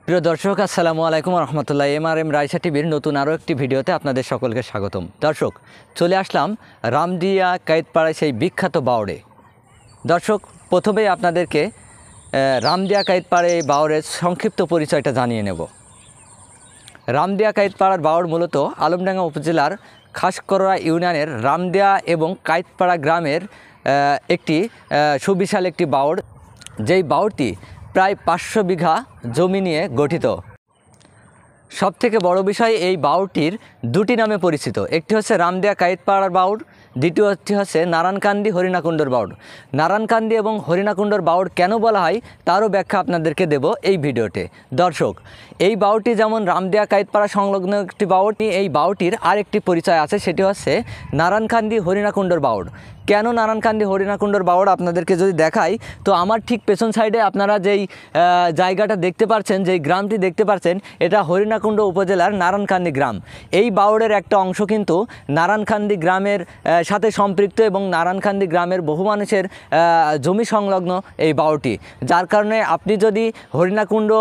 প্রিয় দর্শক, আসসালামু আলাইকুম রহমতুল্লাহ। এমআরএম রাইসা টিভির নতুন আরও একটি ভিডিওতে আপনাদের সকলকে স্বাগতম। দর্শক, চলে আসলাম রামদিয়া কায়েতপাড়ায় সেই বিখ্যাত বাওড়ে। দর্শক, প্রথমেই আপনাদেরকে রামদিয়া কায়েতপাড়া এই বাওড়ের সংক্ষিপ্ত পরিচয়টা জানিয়ে নেব। রামদিয়া কায়েতপাড়ার বাওড় মূলত আলমডাঙ্গা উপজেলার খাসকররা ইউনিয়নের রামদিয়া এবং কায়েতপাড়া গ্রামের একটি সুবিশাল একটি বাওড়, যেই বাওড়টি প্রায় 500 বিঘা জমি নিয়ে গঠিত। সবথেকে বড় বিষয়, এই বাওড়টির দুটি নামে পরিচিত। একটি হচ্ছে রামদিয়া কায়েতপাড়ার বাওড়, দ্বিতীয়টি হচ্ছে নারায়ণকান্দি হরিণাকুণ্ডর বাওড়। নারায়ণকান্দি এবং হরিণাকুণ্ডর বাওড় কেন বলা হয় তারও ব্যাখ্যা আপনাদেরকে দেব এই ভিডিওতে। দর্শক, এই বাওড়টি যেমন রামদিয়া কায়েতপাড়া সংলগ্ন একটি বাওড়, এই বাওড়টির আরেকটি পরিচয় আছে, সেটি হচ্ছে নারায়ণকান্দি হরিণাকুণ্ডর বাওড়। কেন নারায়ণকান্দি হরিণাকুণ্ডর বাওড় আপনাদেরকে যদি দেখাই, তো আমার ঠিক পেছন সাইডে আপনারা যেই জায়গাটা দেখতে পাচ্ছেন, যেই গ্রামটি দেখতে পাচ্ছেন, এটা হরিণাকুণ্ড উপজেলার নারায়ণকান্দি গ্রাম। এই বাওড়ের একটা অংশ কিন্তু নারায়ণকান্দি গ্রামের সাথে সম্পৃক্ত এবং নারায়ণকান্দি গ্রামের বহু মানুষের জমি সংলগ্ন এই বাওড়টি। যার কারণে আপনি যদি হরিণাকুণ্ড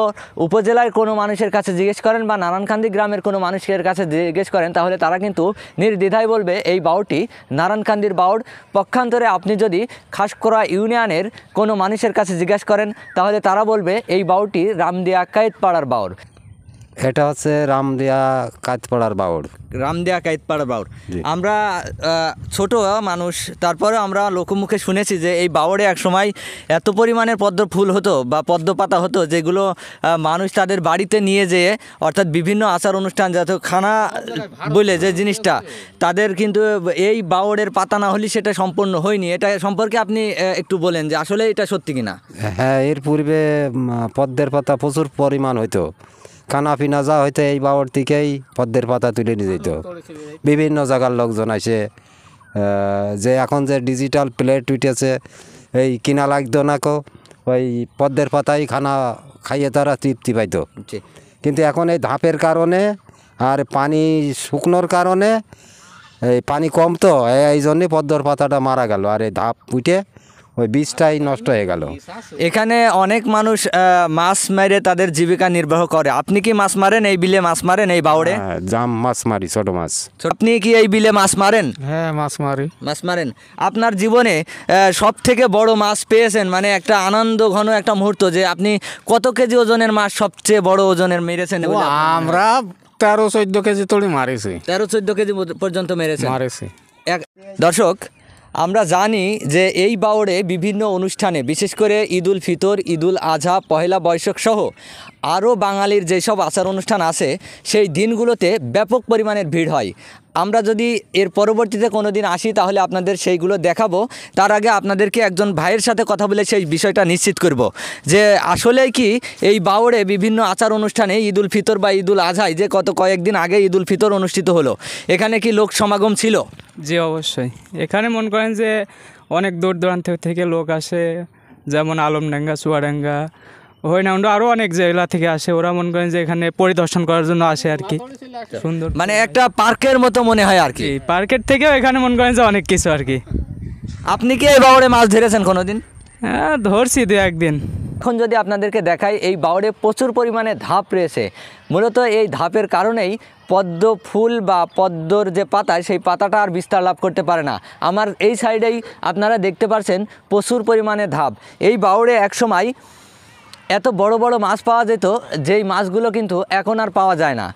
উপজেলার কোনো মানুষের কাছে জিজ্ঞেস করেন বা নারায়ণকান্দি গ্রামের কোনো মানুষের কাছে জিজ্ঞেস করেন, তাহলে তারা কিন্তু নির্দ্বিধায় বলবে এই বাওড়টি নারায়ণকান্দির বাওড়। পক্ষান্তরে আপনি যদি খাসকরা ইউনিয়নের কোনো মানুষের কাছে জিজ্ঞাসা করেন, তাহলে তারা বলবে এই বাওড়টি রামদিয়া কায়েতপাড়ার বাওড়। এটা হচ্ছে রামদিয়া কায়েতপাড়ার বাওড়। রামদিয়া কায়েতপাড়ার বাওড়। আমরা ছোট মানুষ, তারপরে আমরা লোকমুখে শুনেছি যে এই বাওড়ে এক সময় এত পরিমাণের পদ্ম ফুল হতো বা পদ্ম পাতা হতো, যেগুলো মানুষ তাদের বাড়িতে নিয়ে যেয়ে, অর্থাৎ বিভিন্ন আচার অনুষ্ঠান যাতে খানা বলে যে জিনিসটা, তাদের কিন্তু এই বাওড়ের পাতা না হলে সেটা সম্পন্ন হয়নি। এটা সম্পর্কে আপনি একটু বলেন যে আসলে এটা সত্যি কিনা। হ্যাঁ, এর পূর্বে পদ্মের পাতা প্রচুর পরিমাণ হইতো। খানা পিনা যা হইতো এই বাওড় থেকেই পদ্মের পাতা তুলে নিয়ে যেত। বিভিন্ন জায়গার লোকজন আসে, যে এখন যে ডিজিটাল প্লেট উঠেছে, এই কিনা লাগতো না কো, ওই পদ্মের পাতাই খানা খাইয়ে তারা তৃপ্তি পাইতো। কিন্তু এখন এই ধাপের কারণে আর পানি শুকনোর কারণে, এই পানি কম তো এই জন্যে পদ্মের পাতাটা মারা গেল, আর এই ধাপ উঠে ওই বীজটাই নষ্ট হয়ে গেল। এখানে অনেক মানুষ মাছ মেরে তাদের জীবিকা নির্বাহ করে। আপনি কি মাছ মারেন এই বিলে? মাছ মারেন এই বাওড়ে? জাম মাছ মারি, ছোট মাছ। আপনি কি এই বিলে মাছ মারেন? হ্যাঁ, মাছ মারি। মাছ মারেন। আপনার জীবনে সব থেকে বড় মাছ পেয়েছেন, মানে একটা আনন্দ ঘন একটা মুহূর্ত, যে আপনি কত কেজি ওজনের মাছ সবচেয়ে বড় ওজনের মেরেছেন? আমরা 13-14 কেজি তড়ি মারিছি। 13-14 কেজি পর্যন্ত মেরেছি। দর্শক, আমরা জানি যে এই বাওড়ে বিভিন্ন অনুষ্ঠানে, বিশেষ করে ঈদ উল ফিতর, ঈদ উল আজহা, পহেলা বৈশাখ সহ আরও বাঙালির যেসব আচার অনুষ্ঠান আছে, সেই দিনগুলোতে ব্যাপক পরিমাণের ভিড় হয়। আমরা যদি এর পরবর্তীতে কোনো দিন আসি, তাহলে আপনাদের সেইগুলো দেখাবো। তার আগে আপনাদেরকে একজন ভাইয়ের সাথে কথা বলে সেই বিষয়টা নিশ্চিত করব যে আসলে কি এই বাওড়ে বিভিন্ন আচার অনুষ্ঠানে, ঈদ উল ফিতর বা ঈদ উল আজহায়, যে কয়েকদিন আগে ঈদ উল ফিতর অনুষ্ঠিত হলো, এখানে কি লোক সমাগম ছিল? জি, অবশ্যই। এখানে মনে করেন যে অনেক দূর দূরান্ত থেকে লোক আসে, যেমন আলমডাঙ্গা, চুয়াডাঙ্গা, হরিণাকুণ্ড, আরও অনেক জেলা থেকে আসে। ওরা মনে করেন যে এখানে পরিদর্শন করার জন্য আসে আর কি। সুন্দর, মানে একটা পার্কের মতো মনে হয় আর কি। পার্কের থেকেও এখানে মনে করেন যে অনেক কিছু আর কি। আপনি কি এই বাওড়ে মাছ ধরেছেন কোনোদিন? হ্যাঁ, ধরছি 2-1 দিন। এখন যদি আপনাদেরকে দেখাই, এই বাওড়ে প্রচুর পরিমাণে ধাপ রয়েছে। মূলত এই ধাপের কারণেই পদ্ম ফুল বা পদ্মর যে পাতা, সেই পাতাটা আর বিস্তার লাভ করতে পারে না। আমার এই সাইডেই আপনারা দেখতে পাচ্ছেন প্রচুর পরিমাণে ধাপ। এই বাওড়ে একসময় এত বড় বড় মাছ পাওয়া যেত, যেই মাছগুলো কিন্তু এখন আর পাওয়া যায় না।